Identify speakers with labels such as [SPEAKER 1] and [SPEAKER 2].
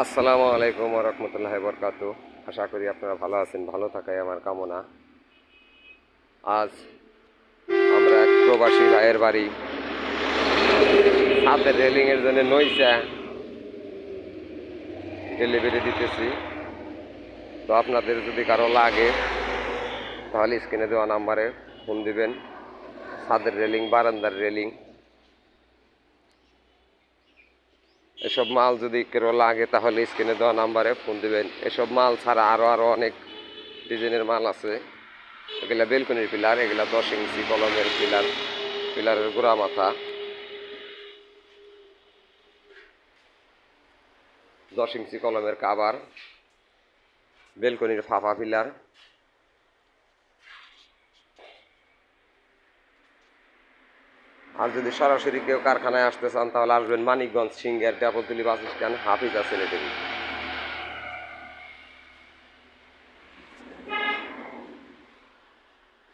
[SPEAKER 1] আসসালামু আলাইকুম ওয়া রাহমাতুল্লাহি ওয়া বারাকাতুহু। আশা করি আপনারা ভালো আছেন, ভালো থাকাই আমার কামনা। আজ আমরা এক প্রবাসী ভাইয়ের বাড়ি ছাদের রেলিংয়ের জন্য নইচা ডেলিভারি দিতেছি। তো আপনাদের যদি কারো লাগে তাহলে স্ক্রিনে দেওয়া নাম্বারে ফোন দিবেন। ছাদের রেলিং, বারান্দার রেলিং, এসব মাল যদি কারো লাগে তাহলে স্ক্রিনে দেওয়া নাম্বারে ফোন দিবেন। এসব মাল ছাড়া আরও অনেক ডিজাইনের মাল আছে। এগুলা বেলকনির পিলার, এগুলা 10 ইঞ্চি কলমের পিলার, পিলারের গোড়া মাথা 10 ইঞ্চি কলমের কাভার, বেলকনির ফাফা পিলার। আর যদি সরাসরি কেউ কারখানায় আসতে চান তাহলে আসবেন মানিকগঞ্জ সিংহের ট্যাপলতলি বাস স্ট্যান্ড, হাফিজ আছে রেডি।